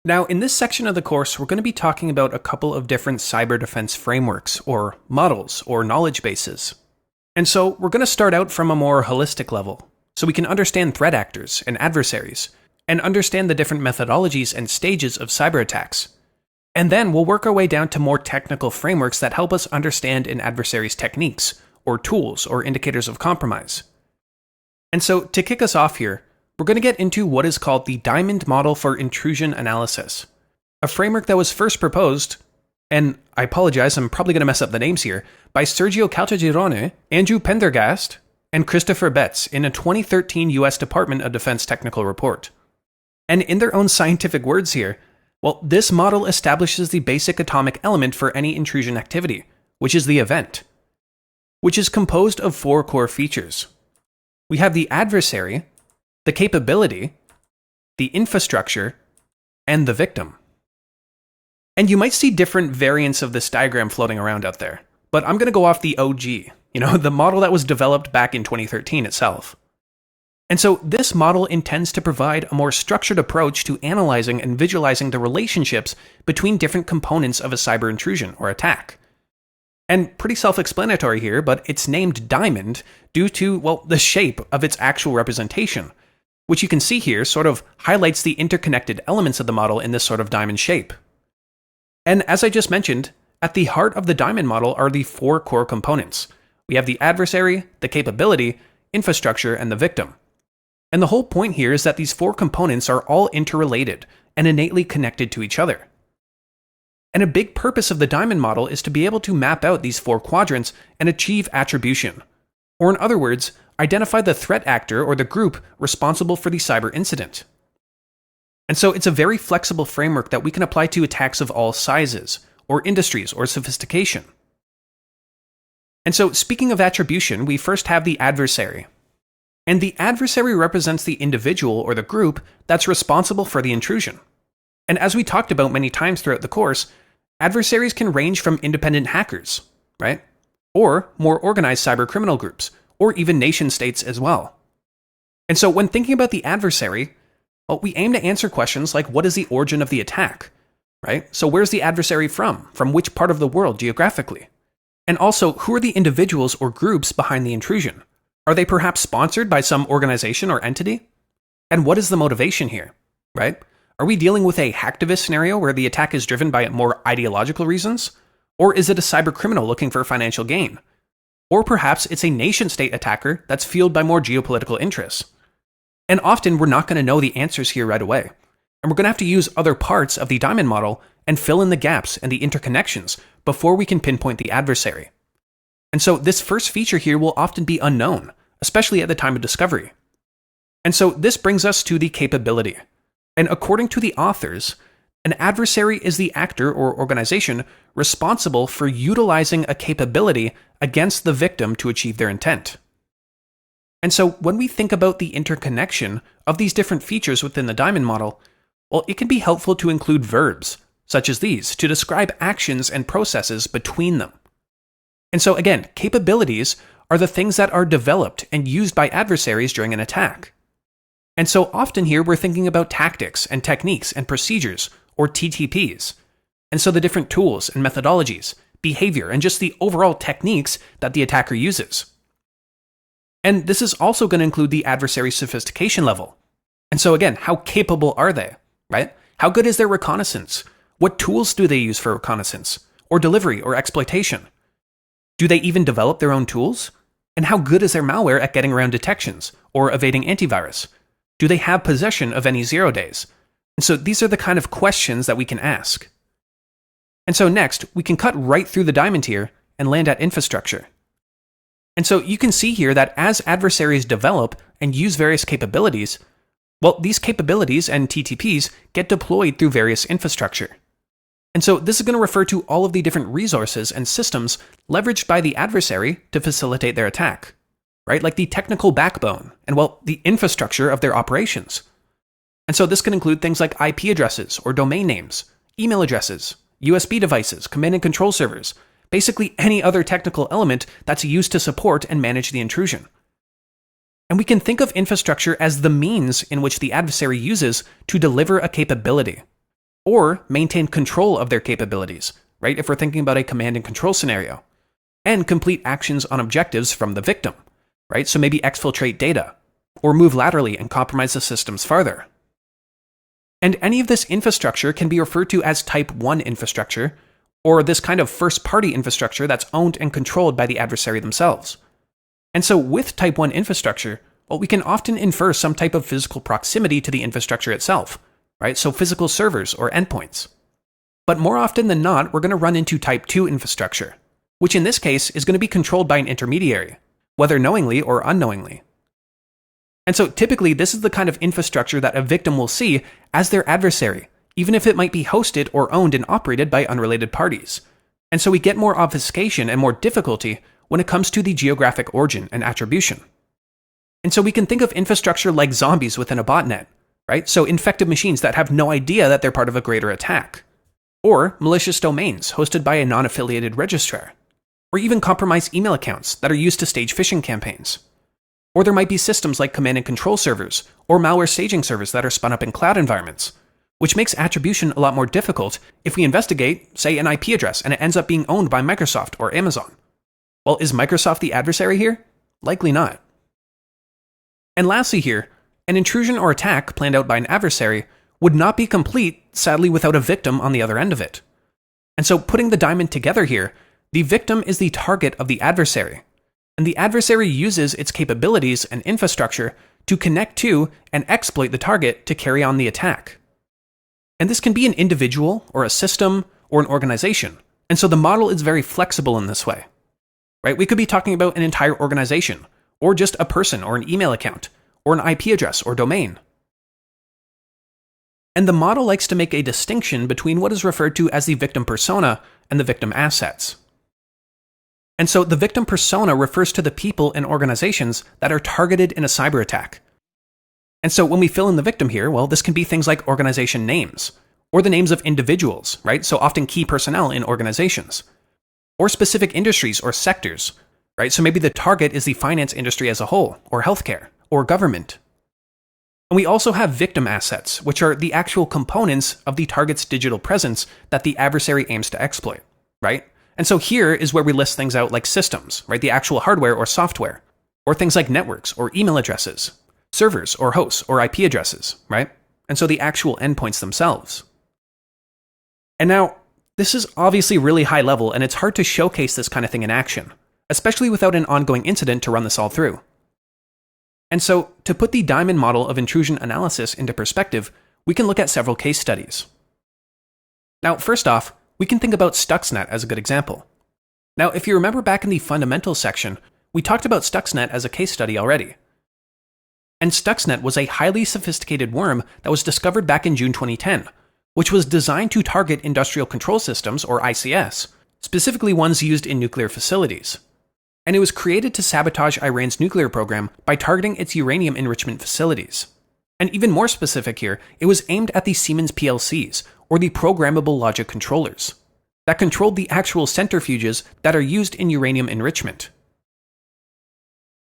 Now, in this section of the course, we're going to be talking about a couple of different cyber defense frameworks, or models, or knowledge bases. And so, we're going to start out from a more holistic level, so we can understand threat actors and adversaries, and understand the different methodologies and stages of cyber attacks. And then we'll work our way down to more technical frameworks that help us understand an adversary's techniques, or tools, or indicators of compromise. And so, to kick us off here, we're going to get into what is called the Diamond Model for Intrusion Analysis, a framework that was first proposed, and I apologize, I'm probably going to mess up the names here, by Sergio Caltagirone, Andrew Pendergast, and Christopher Betts in a 2013 US Department of Defense technical report. And in their own scientific words here, well, this model establishes the basic atomic element for any intrusion activity, which is the event, which is composed of four core features. We have the adversary, the capability, the infrastructure, and the victim. And you might see different variants of this diagram floating around out there, but I'm going to go off the OG, the model that was developed back in 2013 itself. And so this model intends to provide a more structured approach to analyzing and visualizing the relationships between different components of a cyber intrusion or attack. And pretty self-explanatory here, but it's named Diamond due to, well, the shape of its actual representation, which you can see here sort of highlights the interconnected elements of the model in this sort of diamond shape. And as I just mentioned, at the heart of the diamond model are the four core components. We have the adversary, the capability, infrastructure, and the victim. And the whole point here is that these four components are all interrelated and innately connected to each other. And a big purpose of the diamond model is to be able to map out these four quadrants and achieve attribution. Or in other words, identify the threat actor or the group responsible for the cyber incident. And so it's a very flexible framework that we can apply to attacks of all sizes, or industries, or sophistication. And so speaking of attribution, we first have the adversary. And the adversary represents the individual or the group that's responsible for the intrusion. And as we talked about many times throughout the course, adversaries can range from independent hackers, right? Or more organized cyber criminal groups, or even nation states as well. And so when thinking about the adversary, well, we aim to answer questions like what is the origin of the attack, right? So where's the adversary from? From which part of the world geographically? And also, who are the individuals or groups behind the intrusion? Are they perhaps sponsored by some organization or entity? And what is the motivation here, right? Are we dealing with a hacktivist scenario where the attack is driven by more ideological reasons? Or is it a cyber criminal looking for financial gain? Or perhaps it's a nation-state attacker that's fueled by more geopolitical interests. And often we're not going to know the answers here right away. And we're going to have to use other parts of the diamond model and fill in the gaps and the interconnections before we can pinpoint the adversary. And so this first feature here will often be unknown, especially at the time of discovery. And so this brings us to the capability. And according to the authors, an adversary is the actor or organization responsible for utilizing a capability against the victim to achieve their intent. And so when we think about the interconnection of these different features within the diamond model, well, it can be helpful to include verbs, such as these, to describe actions and processes between them. And so again, capabilities are the things that are developed and used by adversaries during an attack. And so often here we're thinking about tactics and techniques and procedures, or TTPs. And so the different tools and methodologies, behavior, and just the overall techniques that the attacker uses. And this is also going to include the adversary's sophistication level. And so again, how capable are they, right? How good is their reconnaissance? What tools do they use for reconnaissance, or delivery, or exploitation? Do they even develop their own tools? And how good is their malware at getting around detections, or evading antivirus? Do they have possession of any 0 days? And so these are the kind of questions that we can ask. And so next, we can cut right through the diamond here and land at infrastructure. And so you can see here that as adversaries develop and use various capabilities, well, these capabilities and TTPs get deployed through various infrastructure. And so this is going to refer to all of the different resources and systems leveraged by the adversary to facilitate their attack, right? Like the technical backbone and, well, the infrastructure of their operations. And so this can include things like IP addresses or domain names, email addresses, USB devices, command and control servers, basically any other technical element that's used to support and manage the intrusion. And we can think of infrastructure as the means in which the adversary uses to deliver a capability. or maintain control of their capabilities, right? If we're thinking about a command and control scenario, and complete actions on objectives from the victim, right? So maybe exfiltrate data, or move laterally and compromise the systems farther. And any of this infrastructure can be referred to as Type 1 infrastructure, or this kind of first-party infrastructure that's owned and controlled by the adversary themselves. And so with Type 1 infrastructure, well, we can often infer some type of physical proximity to the infrastructure itself, right? So physical servers or endpoints. But more often than not, we're going to run into Type 2 infrastructure, which in this case is going to be controlled by an intermediary, whether knowingly or unknowingly. And so typically this is the kind of infrastructure that a victim will see as their adversary, even if it might be hosted or owned and operated by unrelated parties. And so we get more obfuscation and more difficulty when it comes to the geographic origin and attribution. And so we can think of infrastructure like zombies within a botnet, right? So infected machines that have no idea that they're part of a greater attack. Or malicious domains hosted by a non-affiliated registrar. Or even compromised email accounts that are used to stage phishing campaigns. Or there might be systems like command and control servers or malware staging servers that are spun up in cloud environments, which makes attribution a lot more difficult if we investigate, say, an IP address and it ends up being owned by Microsoft or Amazon. Well, is Microsoft the adversary here? Likely not. And lastly here, an intrusion or attack planned out by an adversary would not be complete, sadly, without a victim on the other end of it. And so putting the diamond together here, the victim is the target of the adversary, and the adversary uses its capabilities and infrastructure to connect to and exploit the target to carry on the attack. And this can be an individual, or a system, or an organization, and so the model is very flexible in this way. Right? We could be talking about an entire organization, or just a person or an email account, or an IP address or domain. And the model likes to make a distinction between what is referred to as the victim persona and the victim assets. And so the victim persona refers to the people and organizations that are targeted in a cyber attack. And so when we fill in the victim here, well, this can be things like organization names, or the names of individuals, right? So often key personnel in organizations, or specific industries or sectors, right? So maybe the target is the finance industry as a whole, or healthcare, or government. And we also have victim assets, which are the actual components of the target's digital presence that the adversary aims to exploit, right? And so here is where we list things out like systems, right? The actual hardware or software, or things like networks or email addresses, servers or hosts or IP addresses, right? And so the actual endpoints themselves. And now, this is obviously really high level, and it's hard to showcase this kind of thing in action, especially without an ongoing incident to run this all through. And so, to put the diamond model of intrusion analysis into perspective, we can look at several case studies. Now, first off, we can think about Stuxnet as a good example. Now, if you remember back in the fundamentals section, we talked about Stuxnet as a case study already. And Stuxnet was a highly sophisticated worm that was discovered back in June 2010, which was designed to target industrial control systems, or ICS, specifically ones used in nuclear facilities. And it was created to sabotage Iran's nuclear program by targeting its uranium enrichment facilities. And even more specific here, it was aimed at the Siemens PLCs, or the programmable logic controllers, that controlled the actual centrifuges that are used in uranium enrichment.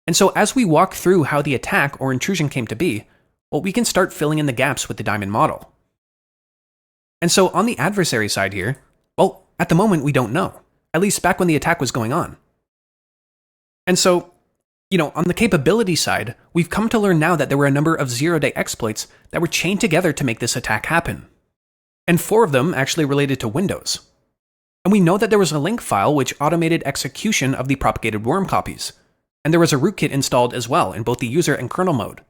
And so as we walk through how the attack or intrusion came to be, well, we can start filling in the gaps with the diamond model. And so on the adversary side here, well, at the moment we don't know, at least back when the attack was going on. And so, on the capability side, we've come to learn now that there were a number of zero-day exploits that were chained together to make this attack happen. And 4 of them actually related to Windows. And we know that there was a link file which automated execution of the propagated worm copies. And there was a rootkit installed as well in both the user and kernel mode.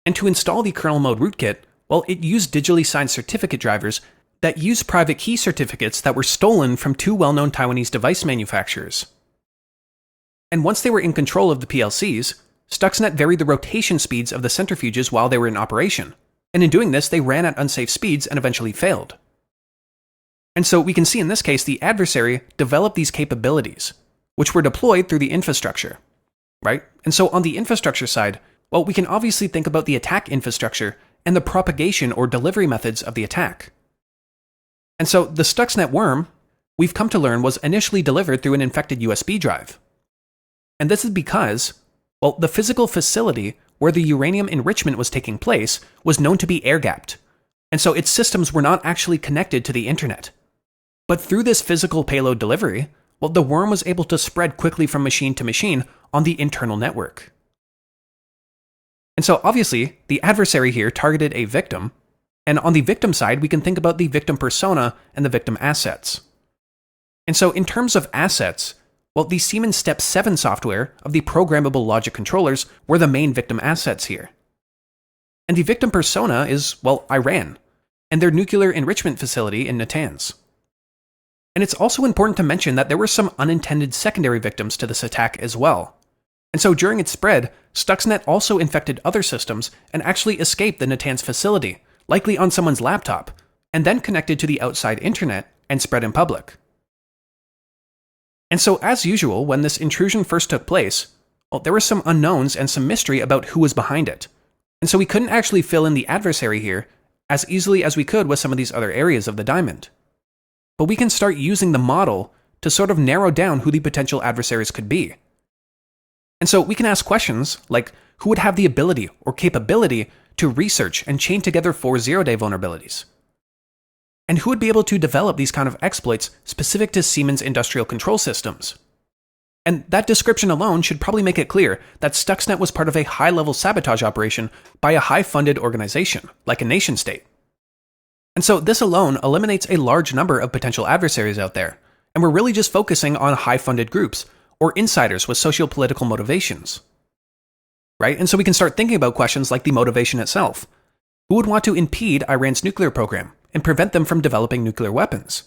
And to install the kernel mode rootkit, well, it used digitally signed certificate drivers that used private key certificates that were stolen from 2 well-known Taiwanese device manufacturers. And once they were in control of the PLCs, Stuxnet varied the rotation speeds of the centrifuges while they were in operation. And in doing this, they ran at unsafe speeds and eventually failed. And so we can see in this case, the adversary developed these capabilities, which were deployed through the infrastructure, right? And so on the infrastructure side, well, we can obviously think about the attack infrastructure and the propagation or delivery methods of the attack. And so the Stuxnet worm, we've come to learn, was initially delivered through an infected USB drive. And this is because, well, the physical facility where the uranium enrichment was taking place was known to be air-gapped, and so its systems were not actually connected to the internet. But through this physical payload delivery, well, the worm was able to spread quickly from machine to machine on the internal network. And so obviously, the adversary here targeted a victim, and on the victim side, we can think about the victim persona and the victim assets. And so in terms of assets, well, the Siemens Step 7 software of the programmable logic controllers were the main victim assets here. And the victim persona is, well, Iran, and their nuclear enrichment facility in Natanz. And it's also important to mention that there were some unintended secondary victims to this attack as well. And so during its spread, Stuxnet also infected other systems and actually escaped the Natanz facility, likely on someone's laptop, and then connected to the outside internet and spread in public. And so as usual, when this intrusion first took place, well, there were some unknowns and some mystery about who was behind it. And so we couldn't actually fill in the adversary here as easily as we could with some of these other areas of the diamond. But we can start using the model to sort of narrow down who the potential adversaries could be. And so we can ask questions like, who would have the ability or capability to research and chain together 4 zero-day vulnerabilities? And who would be able to develop these kind of exploits specific to Siemens industrial control systems? And that description alone should probably make it clear that Stuxnet was part of a high-level sabotage operation by a high-funded organization, like a nation-state. And so this alone eliminates a large number of potential adversaries out there, and we're really just focusing on high-funded groups, or insiders with socio-political motivations. Right? And so we can start thinking about questions like the motivation itself. Who would want to impede Iran's nuclear program and prevent them from developing nuclear weapons?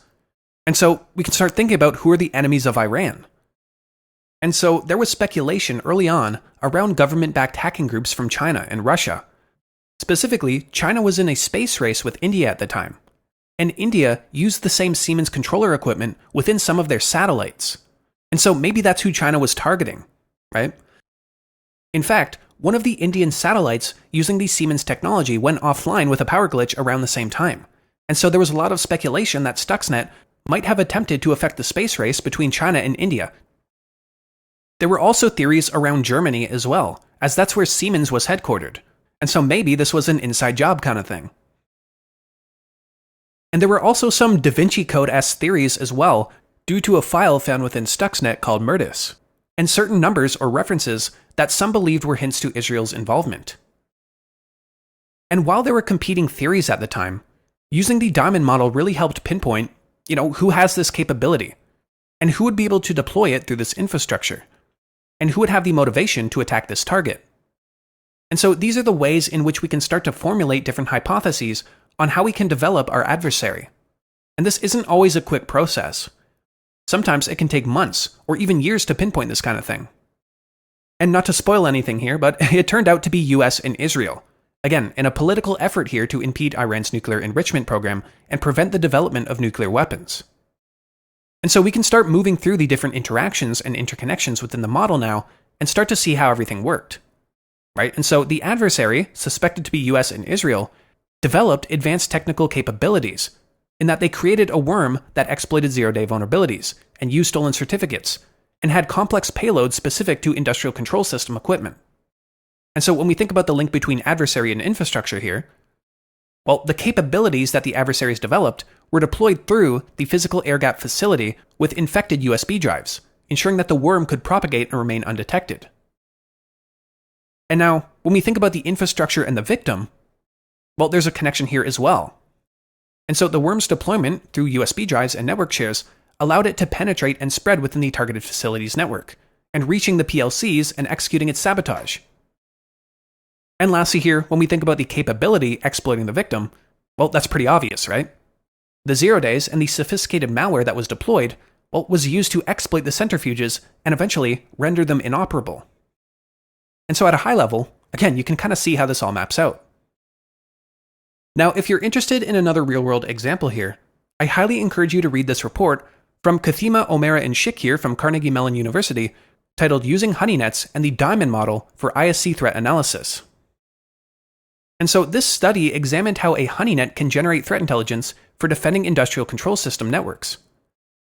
And so we can start thinking about who are the enemies of Iran. And so there was speculation early on around government-backed hacking groups from China and Russia. Specifically, China was in a space race with India at the time, and India used the same Siemens controller equipment within some of their satellites. And so maybe that's who China was targeting, right? In fact, one of the Indian satellites using the Siemens technology went offline with a power glitch around the same time. And so there was a lot of speculation that Stuxnet might have attempted to affect the space race between China and India. There were also theories around Germany as well, as that's where Siemens was headquartered. And so maybe this was an inside job kind of thing. And there were also some Da Vinci Code-esque theories as well, due to a file found within Stuxnet called MITRE, and certain numbers or references that some believed were hints to Israel's involvement. And while there were competing theories at the time, using the diamond model really helped pinpoint, who has this capability, and who would be able to deploy it through this infrastructure, and who would have the motivation to attack this target. And so these are the ways in which we can start to formulate different hypotheses on how we can develop our adversary. And this isn't always a quick process. Sometimes it can take months or even years to pinpoint this kind of thing. And not to spoil anything here, but it turned out to be US and Israel. Again, in a political effort here to impede Iran's nuclear enrichment program and prevent the development of nuclear weapons. And so we can start moving through the different interactions and interconnections within the model now and start to see how everything worked. Right? And so the adversary, suspected to be US and Israel, developed advanced technical capabilities in that they created a worm that exploited zero-day vulnerabilities and used stolen certificates, and had complex payloads specific to industrial control system equipment. And so when we think about the link between adversary and infrastructure here, well, the capabilities that the adversaries developed were deployed through the physical air-gap facility with infected USB drives, ensuring that the worm could propagate and remain undetected. And now, when we think about the infrastructure and the victim, well, there's a connection here as well. And so the worm's deployment through USB drives and network shares allowed it to penetrate and spread within the targeted facility's network, and reaching the PLCs and executing its sabotage. And lastly here, when we think about the capability exploiting the victim, well, that's pretty obvious, right? The 0 days and the sophisticated malware that was deployed, well, was used to exploit the centrifuges and eventually render them inoperable. And so at a high level, again, you can kind of see how this all maps out. Now, if you're interested in another real-world example here, I highly encourage you to read this report from Kathima, Omera, and Schick here from Carnegie Mellon University, titled Using Honeynets and the Diamond Model for ISC Threat Analysis. And so this study examined how a honeynet can generate threat intelligence for defending industrial control system networks.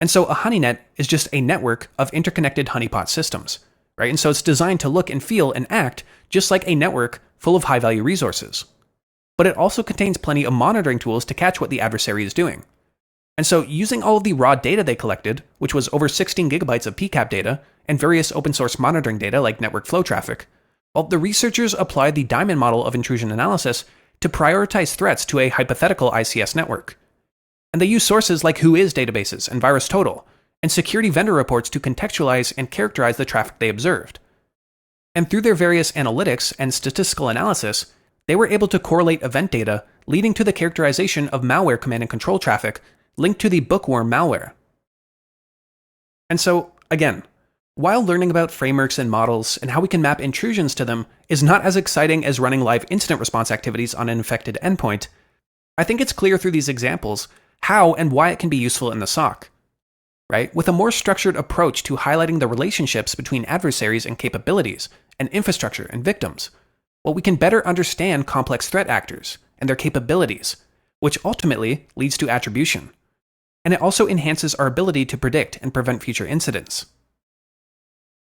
And so a honeynet is just a network of interconnected honeypot systems, right? And so it's designed to look and feel and act just like a network full of high-value resources. but it also contains plenty of monitoring tools to catch what the adversary is doing. And so, using all of the raw data they collected, which was over 16 gigabytes of PCAP data, and various open source monitoring data like network flow traffic, well, the researchers applied the diamond model of intrusion analysis to prioritize threats to a hypothetical ICS network. And they use sources like Whois databases and VirusTotal, and security vendor reports to contextualize and characterize the traffic they observed. And through their various analytics and statistical analysis, they were able to correlate event data, leading to the characterization of malware command and control traffic linked to the bookworm malware. And so, again, while learning about frameworks and models and how we can map intrusions to them is not as exciting as running live incident response activities on an infected endpoint, I think it's clear through these examples how and why it can be useful in the SOC. Right? With a more structured approach to highlighting the relationships between adversaries and capabilities, and infrastructure and victims, well, we can better understand complex threat actors and their capabilities, which ultimately leads to attribution. And it also enhances our ability to predict and prevent future incidents.